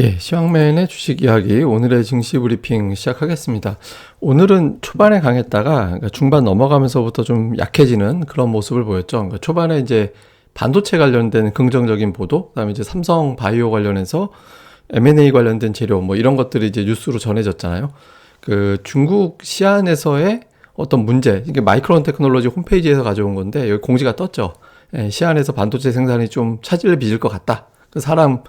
예, 시황맨의 주식 이야기 오늘의 증시 브리핑 시작하겠습니다. 오늘은 초반에 강했다가 그러니까 중반 넘어가면서부터 좀 약해지는 그런 모습을 보였죠. 그러니까 초반에 이제 반도체 관련된 긍정적인 보도, 그다음에 이제 삼성 바이오 관련해서 M&A 관련된 재료 뭐 이런 것들이 이제 뉴스로 전해졌잖아요. 그 중국 시안에서의 어떤 문제, 이게 마이크론 테크놀로지 홈페이지에서 가져온 건데 여기 공지가 떴죠. 예, 시안에서 반도체 생산이 좀 차질을 빚을 것 같다. 그 사람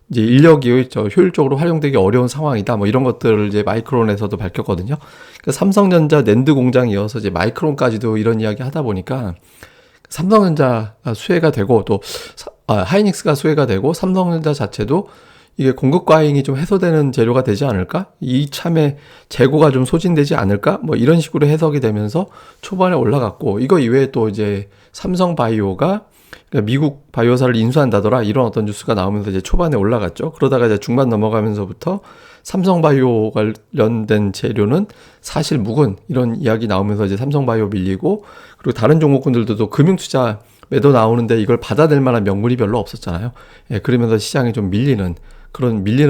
이제 인력이 효율적으로 활용되기 어려운 상황이다. 뭐 이런 것들을 이제 마이크론에서도 밝혔거든요. 그러니까 삼성전자 낸드 공장이 어서 이제 마이크론까지도 이런 이야기 하다 보니까 삼성전자 수혜가 되고 또 하이닉스가 수혜가 되고 삼성전자 자체도 이게 공급 과잉이 좀 해소되는 재료가 되지 않을까? 이참에 재고가 좀 소진되지 않을까? 뭐 이런 식으로 해석이 되면서 초반에 올라갔고, 이거 이외에 또 이제 삼성 바이오가 그러니까 미국 바이오사를 인수한다더라 이런 어떤 뉴스가 나오면서 이제 초반에 올라갔죠. 그러다가 이제 중반 넘어가면서부터 삼성바이오 관련된 재료는 사실 묵은 이런 이야기 나오면서 이제 삼성바이오 밀리고, 그리고 다른 종목군들도 또 금융투자 매도 나오는데 이걸 받아낼 만한 명분이 별로 없었잖아요. 예, 그러면서 시장이 좀 밀리는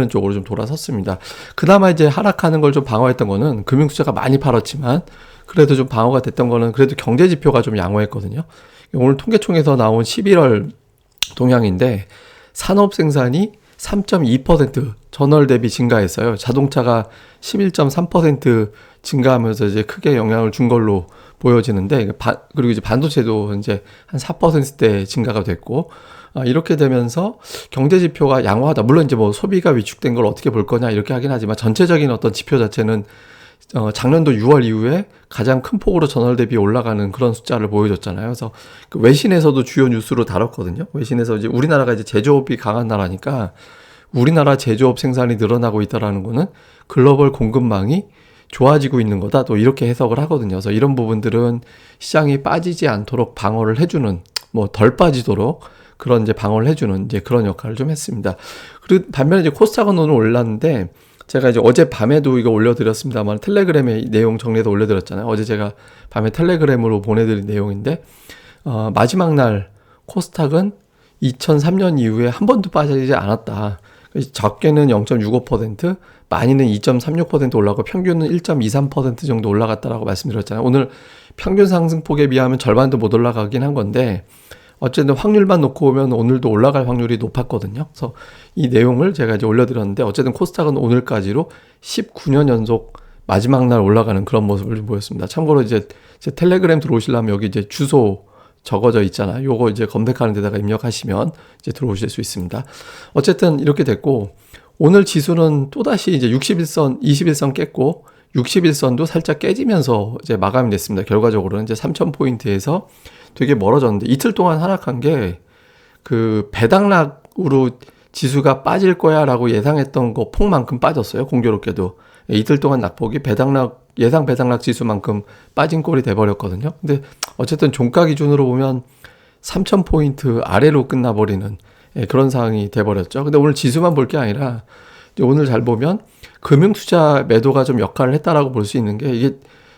쪽으로 좀 돌아섰습니다. 그나마 이제 하락하는 걸 좀 방어했던 거는 금융투자가 많이 팔았지만 그래도 좀 방어가 됐던 거는 그래도 경제 지표가 좀 양호했거든요. 오늘 통계청에서 나온 11월 동향인데 산업 생산이 3.2% 전월 대비 증가했어요. 자동차가 11.3% 증가하면서 이제 크게 영향을 준 걸로 보여지는데, 그리고 이제 반도체도 이제 한 4%대 증가가 됐고, 이렇게 되면서 경제 지표가 양호하다. 물론 이제 뭐 소비가 위축된 걸 어떻게 볼 거냐 이렇게 하긴 하지만 전체적인 어떤 지표 자체는 작년도 6월 이후에 가장 큰 폭으로 전월 대비 올라가는 그런 숫자를 보여줬잖아요. 그래서 그 외신에서도 주요 뉴스로 다뤘거든요. 외신에서 이제 우리나라가 이제 제조업이 강한 나라니까 우리나라 제조업 생산이 늘어나고 있다라는 거는 글로벌 공급망이 좋아지고 있는 거다. 또 이렇게 해석을 하거든요. 그래서 이런 부분들은 시장이 빠지지 않도록 방어를 해주는, 뭐 덜 빠지도록 그런 이제 방어를 해주는 이제 그런 역할을 좀 했습니다. 그리고 반면에 이제 코스닥은 오늘 올랐는데, 제가 이제 어제 밤에도 이거 올려드렸습니다만 텔레그램에 내용 정리해서 올려드렸잖아요. 어제 제가 밤에 텔레그램으로 보내드린 내용인데, 마지막 날 코스닥은 2003년 이후에 한 번도 빠지지 않았다. 적게는 0.65%, 많이는 2.36% 올라가고 평균은 1.23% 정도 올라갔다라고 말씀드렸잖아요. 오늘 평균 상승폭에 비하면 절반도 못 올라가긴 한 건데 어쨌든 확률만 놓고 보면 오늘도 올라갈 확률이 높았거든요. 그래서 이 내용을 제가 이제 올려드렸는데, 어쨌든 코스닥은 오늘까지로 19년 연속 마지막 날 올라가는 그런 모습을 좀 보였습니다. 참고로 이제 제 텔레그램 들어오시려면 여기 이제 주소 적어져 있잖아요. 요거 이제 검색하는 데다가 입력하시면 이제 들어오실 수 있습니다. 어쨌든 이렇게 됐고, 오늘 지수는 또다시 이제 61선, 21선 깼고 61선도 살짝 깨지면서 이제 마감이 됐습니다. 결과적으로는 이제 3,000포인트에서 되게 멀어졌는데, 이틀 동안 하락한 게 그 배당락으로 지수가 빠질 거야 라고 예상했던 거 폭만큼 빠졌어요. 공교롭게도 이틀 동안 낙폭이 예상 배당락 지수만큼 빠진 꼴이 돼버렸거든요. 근데 어쨌든 종가 기준으로 보면 3,000포인트 아래로 끝나버리는 그런 상황이 돼버렸죠. 근데 오늘 지수만 볼 게 아니라 오늘 잘 보면 금융투자 매도가 좀 역할을 했다라고 볼 수 있는 게, 이게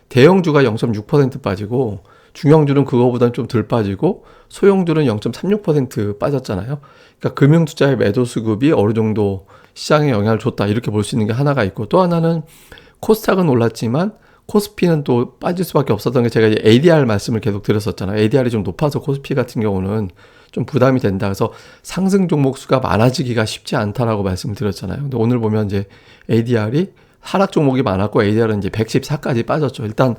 대형주가 0.6% 빠지고 중형주는 그거보다는 좀 덜 빠지고 소형주는 0.36% 빠졌잖아요. 그러니까 금융투자의 매도 수급이 어느 정도 시장에 영향을 줬다 이렇게 볼 수 있는 게 하나가 있고, 또 하나는 코스닥은 올랐지만 코스피는 또 빠질 수밖에 없었던 게, 제가 이제 ADR 말씀을 계속 드렸었잖아요. ADR이 좀 높아서 코스피 같은 경우는 좀 부담이 된다. 그래서 상승 종목 수가 많아지기가 쉽지 않다라고 말씀을 드렸잖아요. 근데 오늘 보면 이제 ADR이 하락 종목이 많았고 ADR은 이제 114까지 빠졌죠. 일단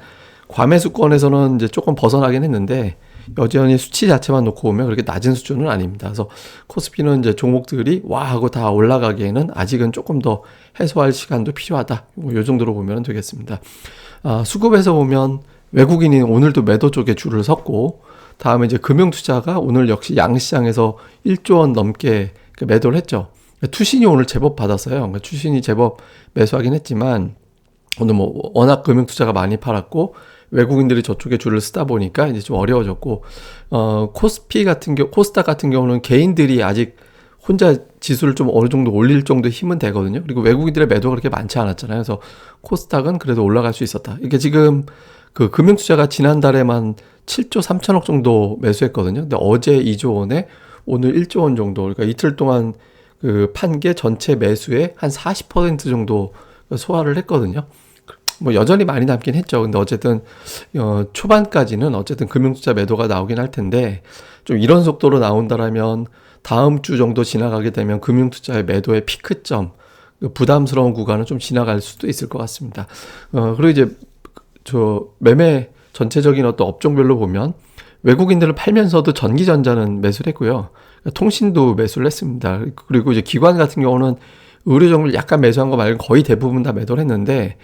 과매수권에서는 이제 조금 벗어나긴 했는데 여전히 수치 자체만 놓고 보면 그렇게 낮은 수준은 아닙니다. 그래서 코스피는 이제 종목들이 와 하고 다 올라가기에는 아직은 조금 더 해소할 시간도 필요하다. 요 정도로 보면 되겠습니다. 수급에서 보면 외국인이 오늘도 매도 쪽에 줄을 섰고, 다음에 이제 금융투자가 오늘 역시 양시장에서 1조 원 넘게 매도를 했죠. 투신이 오늘 제법 받았어요. 그러니까 투신이 제법 매수하긴 했지만 오늘 뭐 워낙 금융투자가 많이 팔았고 외국인들이 저쪽에 줄을 쓰다 보니까 이제 좀 어려워졌고, 코스닥 같은 경우는 개인들이 아직 혼자 지수를 좀 어느 정도 올릴 정도의 힘은 되거든요. 그리고 외국인들의 매도가 그렇게 많지 않았잖아요. 그래서 코스닥은 그래도 올라갈 수 있었다. 이게 지금 그 금융투자가 지난달에만 7조 3천억 정도 매수했거든요. 근데 어제 2조 원에 오늘 1조 원 정도, 그러니까 이틀 동안 그 판 게 전체 매수의 한 40% 정도 소화를 했거든요. 뭐 여전히 많이 남긴 했죠. 근데 어쨌든 초반까지는 어쨌든 금융투자 매도가 나오긴 할 텐데 좀 이런 속도로 나온다라면 다음 주 정도 지나가게 되면 금융투자의 매도의 피크점, 그 부담스러운 구간은 좀 지나갈 수도 있을 것 같습니다. 그리고 이제 저 매매 전체적인 어떤 업종별로 보면 외국인들은 팔면서도 전기전자는 매수를 했고요. 통신도 매수를 했습니다. 그리고 이제 기관 같은 경우는 의료 종류를 약간 매수한 거 말고 거의 대부분 다 매도를 했는데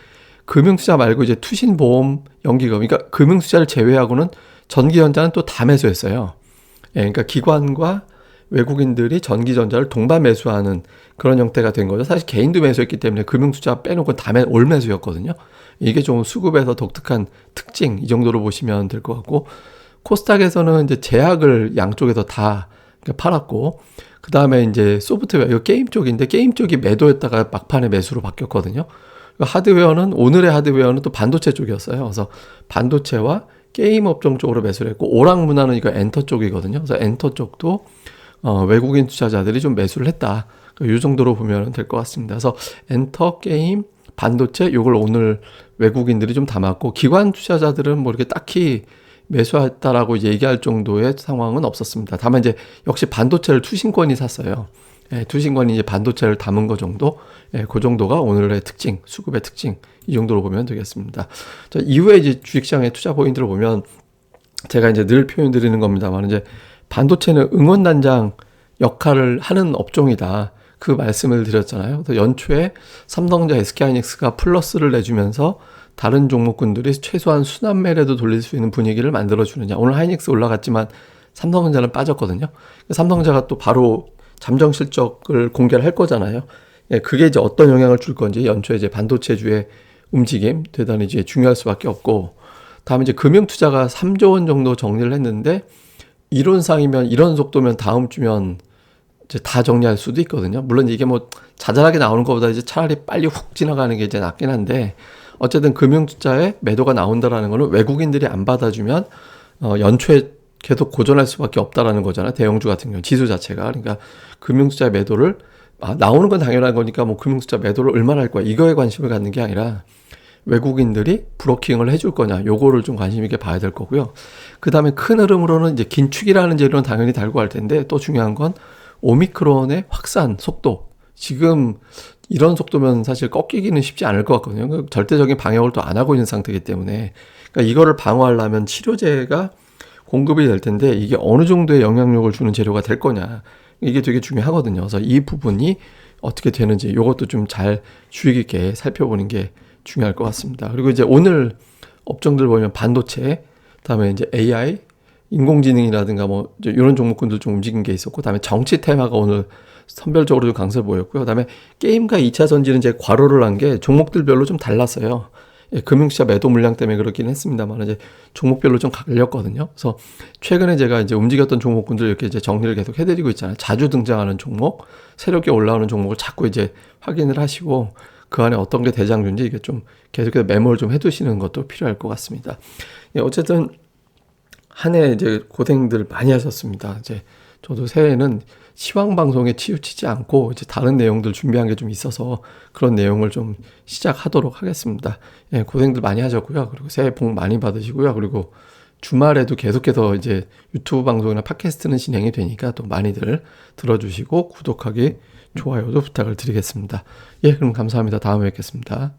금융투자 말고 이제 투신, 보험, 연기금, 그러니까 금융투자를 제외하고는 전기전자는 또 다 매수했어요. 예, 그러니까 기관과 외국인들이 전기전자를 동반 매수하는 그런 형태가 된 거죠. 사실 개인도 매수했기 때문에 금융투자 빼놓고 다 올 매수였거든요. 이게 좀 수급에서 독특한 특징, 이 정도로 보시면 될 것 같고, 코스닥에서는 이제 제약을 양쪽에서 다 팔았고, 그 다음에 이제 소프트웨어, 이거 게임 쪽인데 게임 쪽이 매도했다가 막판에 매수로 바뀌었거든요. 하드웨어는, 오늘의 하드웨어는 또 반도체 쪽이었어요. 그래서 반도체와 게임 업종 쪽으로 매수를 했고, 오락문화는 이거 엔터 쪽이거든요. 그래서 엔터 쪽도 외국인 투자자들이 좀 매수를 했다. 이 정도로 보면 될 것 같습니다. 그래서 엔터, 게임, 반도체, 요걸 오늘 외국인들이 좀 담았고, 기관 투자자들은 뭐 이렇게 딱히 매수했다라고 얘기할 정도의 상황은 없었습니다. 다만 이제 역시 반도체를 투신권이 샀어요. 예, 투신권이 이제 반도체를 담은 거 정도, 예, 그 정도가 오늘의 특징, 수급의 특징, 이 정도로 보면 되겠습니다. 자, 이후에 이제 주식시장의 투자 포인트를 보면 제가 이제 늘 표현 드리는 겁니다만 이제 반도체는 응원단장 역할을 하는 업종이다. 그 말씀을 드렸잖아요. 그래서 연초에 삼성전자, SK하이닉스가 플러스를 내주면서 다른 종목군들이 최소한 순환매라도 돌릴 수 있는 분위기를 만들어주느냐. 오늘 하이닉스 올라갔지만 삼성전자는 빠졌거든요. 삼성전자가 또 바로 잠정 실적을 공개를 할 거잖아요. 예, 그게 이제 어떤 영향을 줄 건지 연초에 이제 반도체주의 움직임 대단히 이제 중요할 수밖에 없고, 다음에 이제 금융투자가 3조 원 정도 정리를 했는데 이론상이면 이런 속도면 다음 주면 이제 다 정리할 수도 있거든요. 물론 이게 뭐 자잘하게 나오는 것보다 이제 차라리 빨리 훅 지나가는 게 이제 낫긴 한데, 어쨌든 금융투자에 매도가 나온다라는 거는 외국인들이 안 받아주면 연초에 계속 고전할 수밖에 없다라는 거잖아요. 대형주 같은 경우 지수 자체가. 그러니까 금융투자 매도를 나오는 건 당연한 거니까 뭐 금융투자 매도를 얼마나 할 거야, 이거에 관심을 갖는 게 아니라 외국인들이 브로킹을 해줄 거냐, 요거를 좀 관심 있게 봐야 될 거고요. 그 다음에 큰 흐름으로는 이제 긴축이라는 재료는 당연히 달고 갈 텐데, 또 중요한 건 오미크론의 확산 속도. 지금 이런 속도면 사실 꺾이기는 쉽지 않을 것 같거든요. 절대적인 방역을 또 안 하고 있는 상태이기 때문에, 그러니까 이거를 방어하려면 치료제가 공급이 될 텐데 이게 어느 정도의 영향력을 주는 재료가 될 거냐, 이게 되게 중요하거든요. 그래서 이 부분이 어떻게 되는지 이것도 좀 잘 주의 깊게 살펴보는 게 중요할 것 같습니다. 그리고 이제 오늘 업종들 보면 반도체, 그다음에 이제 AI, 인공지능이라든가 뭐 이런 종목군들 좀 움직인 게 있었고, 그다음에 정치 테마가 오늘 선별적으로 좀 강세를 보였고요. 그다음에 게임과 2차 전지는 이제 과로를 한 게 종목들별로 좀 달랐어요. 예, 금융시장 매도 물량 때문에 그렇긴 했습니다만 이제 종목별로 좀 갈렸거든요. 그래서 최근에 제가 이제 움직였던 종목군들 이렇게 이제 정리를 계속 해드리고 있잖아요. 자주 등장하는 종목, 새롭게 올라오는 종목을 자꾸 이제 확인을 하시고 그 안에 어떤 게 대장주인지 이게 좀 계속해서 메모를 좀 해두시는 것도 필요할 것 같습니다. 예, 어쨌든 한 해 이제 고생들 많이 하셨습니다. 이제 저도 새해에는 시황 방송에 치우치지 않고 이제 다른 내용들 준비한 게 좀 있어서 그런 내용을 좀 시작하도록 하겠습니다. 예, 고생들 많이 하셨고요. 그리고 새해 복 많이 받으시고요. 그리고 주말에도 계속해서 이제 유튜브 방송이나 팟캐스트는 진행이 되니까 또 많이들 들어주시고 구독하기, 좋아요도 부탁을 드리겠습니다. 예, 그럼 감사합니다. 다음에 뵙겠습니다.